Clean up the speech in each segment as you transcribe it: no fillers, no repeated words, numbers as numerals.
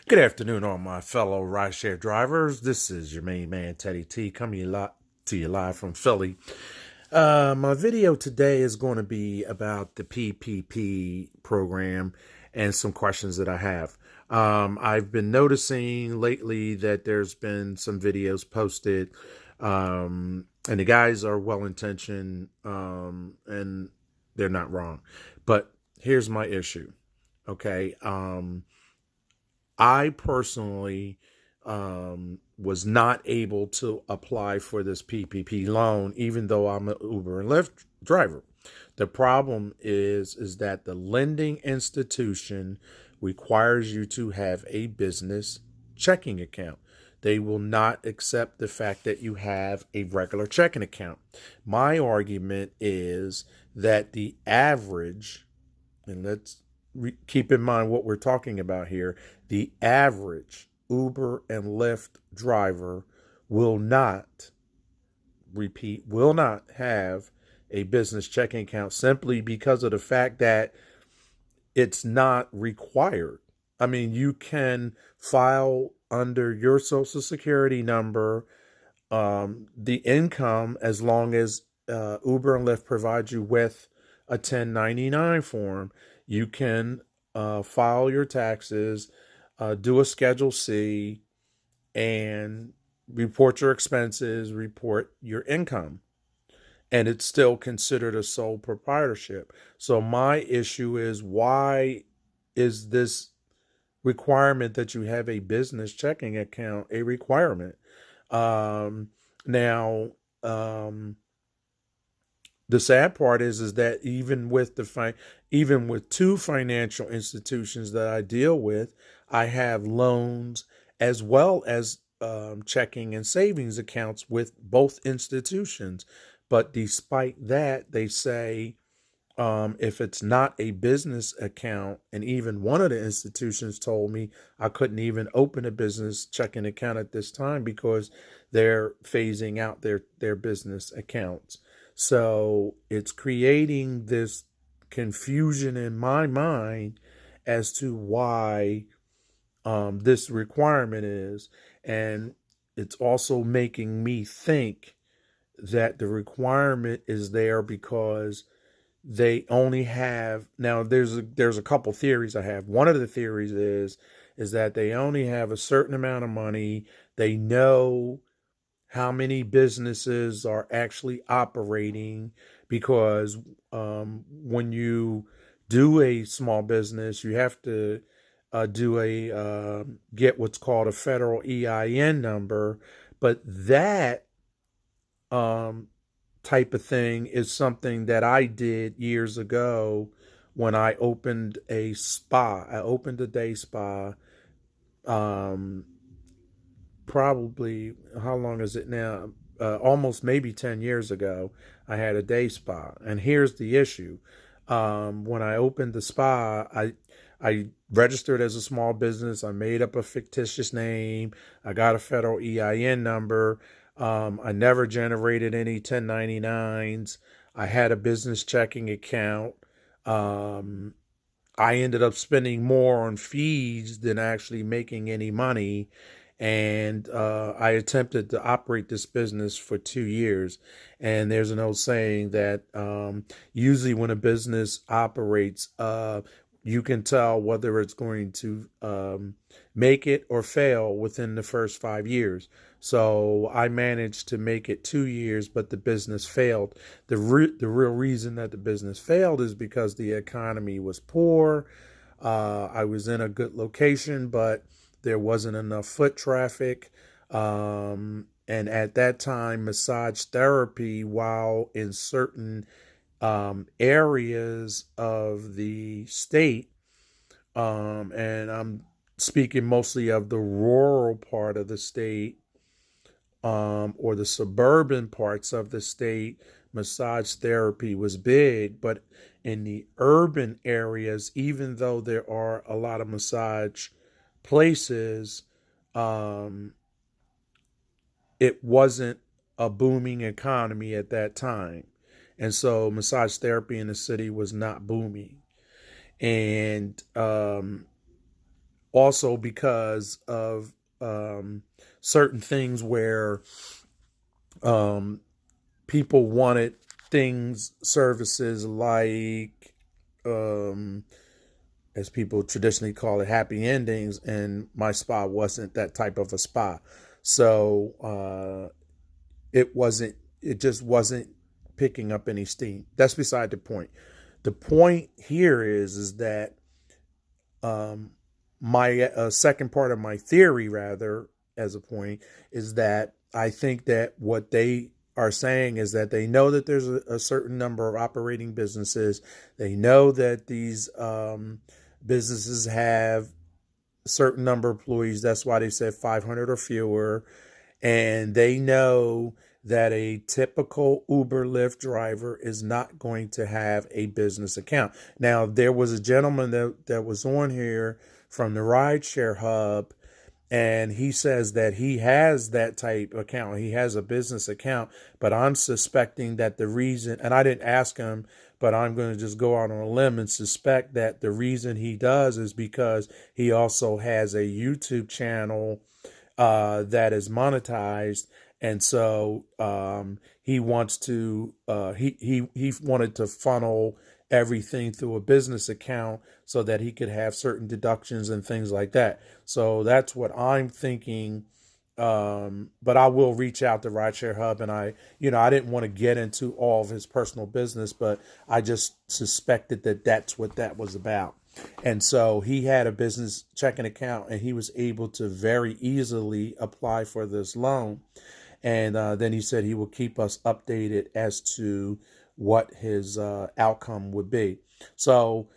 Good afternoon, all my fellow rideshare drivers. This is your main man, Teddy T, coming to you live from Philly. My video today is going to be about the PPP program and some questions that I have. I've been noticing lately that there's been some videos posted, and the guys are well-intentioned, and they're not wrong. But here's my issue, okay? I personally was not able to apply for this PPP loan, even though I'm an Uber and Lyft driver. The problem is that the lending institution requires you to have a business checking account. They will not accept the fact that you have a regular checking account. My argument is that the average, and let's keep in mind what we're talking about here, the average Uber and Lyft driver will not, repeat, will not have a business checking account simply because of the fact that it's not required. I mean, you can file under your social security number the income as long as Uber and Lyft provide you with a 1099 form. You can file your taxes, do a Schedule C, and report your expenses, report your income. And it's still considered a sole proprietorship. So my issue is, why is this requirement that you have a business checking account a requirement? Now, the sad part is that even with even with two financial institutions that I deal with, I have loans as well as checking and savings accounts with both institutions. But despite that, they say if it's not a business account, and even one of the institutions told me I couldn't even open a business checking account at this time because they're phasing out their business accounts. So it's creating this confusion in my mind as to why this requirement is. And it's also making me think that the requirement is there because they only have, now there's a couple theories I have. One of the theories is that they only have a certain amount of money. They know how many businesses are actually operating because when you do a small business, you have to get what's called a federal EIN number. But that type of thing is something that I did years ago when I opened a spa. I opened a day spa. Probably, how long is it now? Almost maybe 10 years ago, I had a day spa. And here's the issue. When I opened the spa, I registered as a small business. I made up a fictitious name. I got a federal EIN number. I never generated any 1099s. I had a business checking account. I ended up spending more on fees than actually making any money. And I attempted to operate this business for 2 years. And there's an old saying that usually when a business operates, you can tell whether it's going to make it or fail within the first 5 years. So I managed to make it 2 years, but the business failed. The real reason that the business failed is because the economy was poor. I was in a good location, but there wasn't enough foot traffic. And at that time, massage therapy, while in certain areas of the state, and I'm speaking mostly of the rural part of the state, or the suburban parts of the state, massage therapy was big. But in the urban areas, even though there are a lot of massage places, it wasn't a booming economy at that time. And so massage therapy in the city was not booming. And also because of certain things where um, people wanted things, services like, um, as people traditionally call it, happy endings, and my spa wasn't that type of a spa. So it just wasn't picking up any steam. That's beside the point. The point here is that um, my second part of my theory, rather, as a point, is that I think that what they are saying is that they know that there's a certain number of operating businesses. They know that these businesses have a certain number of employees. That's why they said 500 or fewer. And they know that a typical Uber Lyft driver is not going to have a business account. Now, there was a gentleman that was on here from the rideshare hub, and he says that he has that type account. He has a business account, but I'm suspecting that the reason, and I didn't ask him, but I'm going to just go out on a limb and suspect that the reason he does is because he also has a YouTube channel that is monetized, and so he wants to he wanted to funnel everything through a business account so that he could have certain deductions and things like that. So that's what I'm thinking. But I will reach out to Rideshare Hub, and I didn't want to get into all of his personal business, but I just suspected that that's what that was about. And so he had a business checking account, and he was able to very easily apply for this loan. And then he said he will keep us updated as to what his outcome would be. So,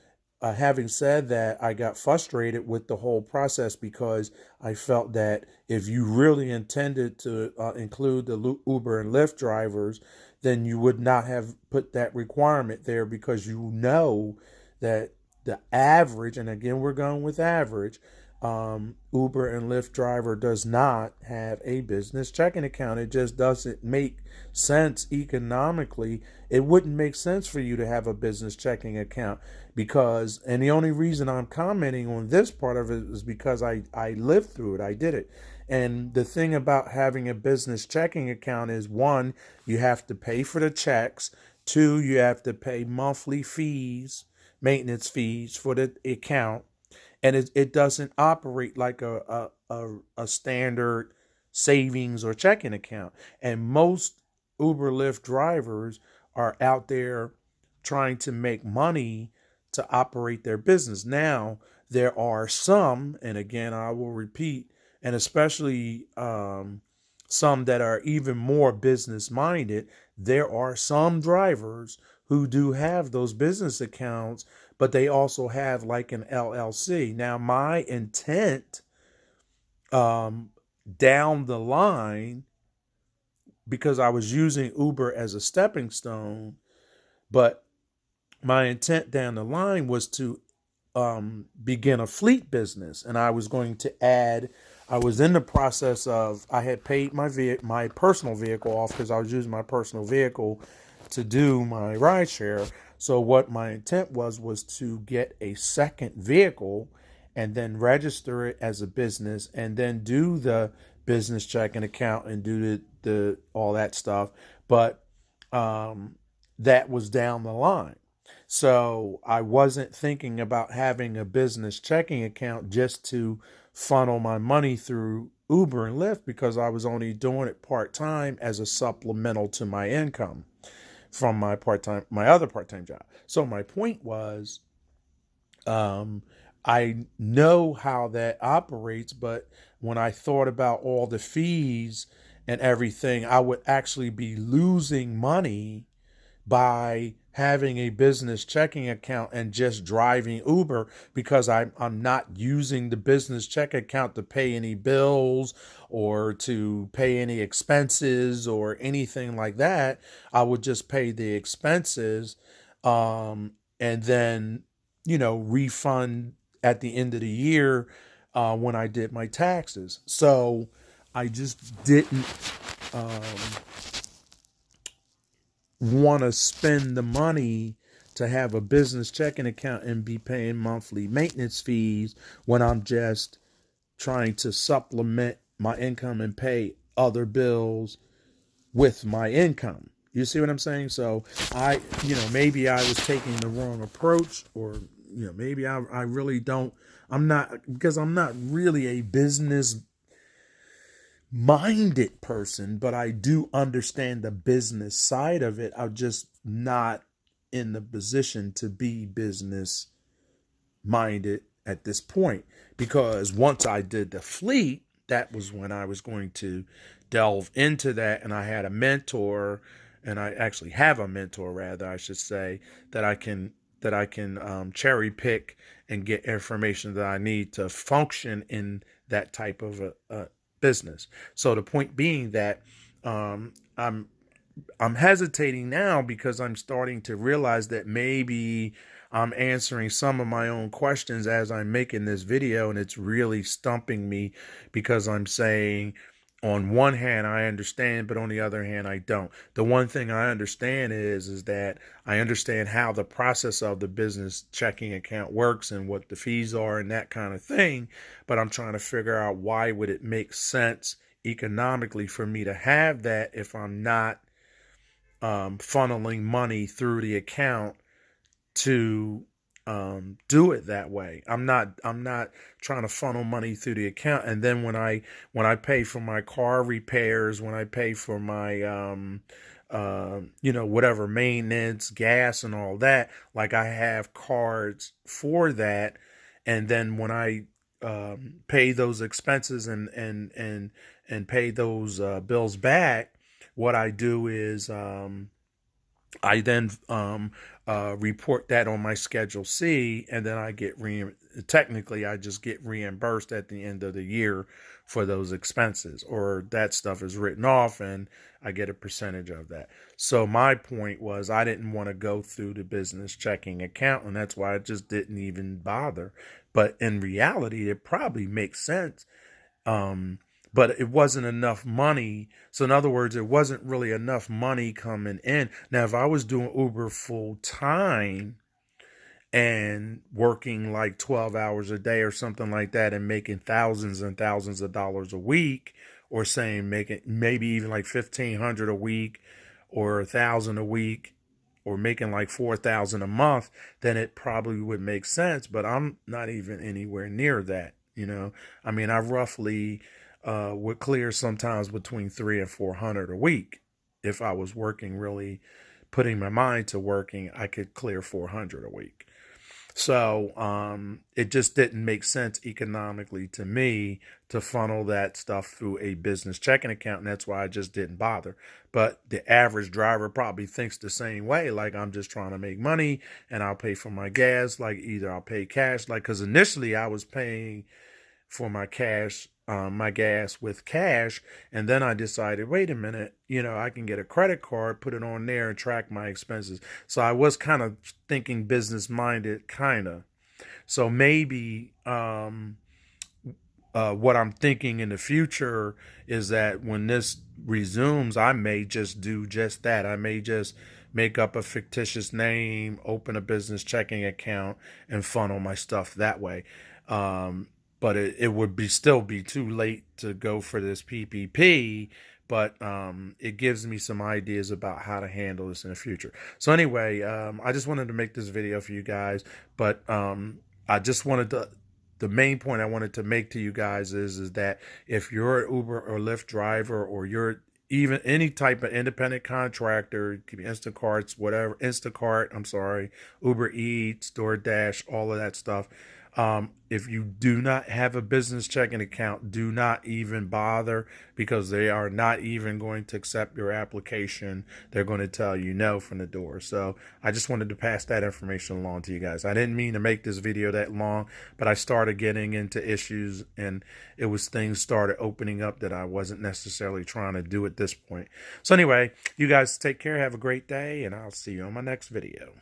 having said that, I got frustrated with the whole process because I felt that if you really intended to include the Uber and Lyft drivers, then you would not have put that requirement there, because you know that the average, and again, we're going with average, Uber and Lyft driver does not have a business checking account. It just doesn't make sense economically. It wouldn't make sense for you to have a business checking account because, and the only reason I'm commenting on this part of it is because I lived through it. I did it. And the thing about having a business checking account is, one, you have to pay for the checks. Two, you have to pay monthly fees, maintenance fees for the account, and it doesn't operate like a standard savings or checking account. And most Uber Lyft drivers are out there trying to make money to operate their business. Now, there are some, and again, I will repeat, and especially some that are even more business minded, there are some drivers who do have those business accounts, but they also have like an LLC. Now, my intent down the line, because I was using Uber as a stepping stone, but my intent down the line was to begin a fleet business, and I was going to add. I was in the process of. I had paid my personal vehicle off because I was using my personal vehicle to do my rideshare. So what my intent was to get a second vehicle and then register it as a business and then do the business checking account and do the all that stuff. But that was down the line. So I wasn't thinking about having a business checking account just to funnel my money through Uber and Lyft, because I was only doing it part-time as a supplemental to my income from my other part-time job. So my point was, I know how that operates, but when I thought about all the fees and everything, I would actually be losing money by having a business checking account and just driving Uber, because I'm not using the business check account to pay any bills or to pay any expenses or anything like that. I would just pay the expenses, and then refund at the end of the year when I did my taxes. So I just didn't want to spend the money to have a business checking account and be paying monthly maintenance fees when I'm just trying to supplement my income and pay other bills with my income. You see what I'm saying? So maybe I was taking the wrong approach, or, maybe I really don't, because I'm not really a business minded person, but I do understand the business side of it. I'm just not in the position to be business minded at this point, because once I did the fleet, that was when I was going to delve into that, and I had a mentor, and I actually have a mentor, rather I should say, that I can cherry pick and get information that I need to function in that type of a business. So the point being that I'm hesitating now because I'm starting to realize that maybe I'm answering some of my own questions as I'm making this video, and it's really stumping me, because I'm saying, on one hand I understand, but on the other hand I don't. The one thing I understand is that I understand how the process of the business checking account works and what the fees are and that kind of thing, but I'm trying to figure out, why would it make sense economically for me to have that if I'm not funneling money through the account to do it that way. I'm not trying to funnel money through the account, and then when I pay for my car repairs, when I pay for my whatever maintenance, gas and all that, like, I have cards for that, and then when I pay those expenses and pay those bills back, what I do is I then report that on my Schedule C, and then I get technically I just get reimbursed at the end of the year for those expenses, or that stuff is written off and I get a percentage of that. So my point was, I didn't want to go through the business checking account, and that's why I just didn't even bother. But in reality, it probably makes sense. But it wasn't enough money. So in other words, it wasn't really enough money coming in. Now, if I was doing Uber full time and working like 12 hours a day or something like that, and making thousands and thousands of dollars a week, or saying making maybe even like 1,500 a week or 1,000 a week, or making like 4,000 a month, then it probably would make sense. But I'm not even anywhere near that. I mean, I roughly would clear sometimes between 300 and 400 a week. If I was working, really putting my mind to working, I could clear 400 a week. So it just didn't make sense economically to me to funnel that stuff through a business checking account, and that's why I just didn't bother. But the average driver probably thinks the same way, like, I'm just trying to make money and I'll pay for my gas, like either I'll pay cash, like, because initially I was paying for my gas with cash, and then I decided, wait a minute, I can get a credit card, put it on there, and track my expenses. So I was kind of thinking business minded, kind of. So maybe what I'm thinking in the future is that when this resumes, I may just do just that. I may just make up a fictitious name, open a business checking account, and funnel my stuff that way. But it would still be too late to go for this PPP. But it gives me some ideas about how to handle this in the future. So anyway, I just wanted to make this video for you guys. But I just wanted to, the main point I wanted to make to you guys is that if you're an Uber or Lyft driver, or you're even any type of independent contractor, it could be Instacart, whatever, Uber Eats, DoorDash, all of that stuff. If you do not have a business checking account, do not even bother, because they are not even going to accept your application. They're going to tell you no from the door. So I just wanted to pass that information along to you guys. I didn't mean to make this video that long, but I started getting into issues, and things started opening up that I wasn't necessarily trying to do at this point. So anyway, you guys take care, have a great day, and I'll see you on my next video.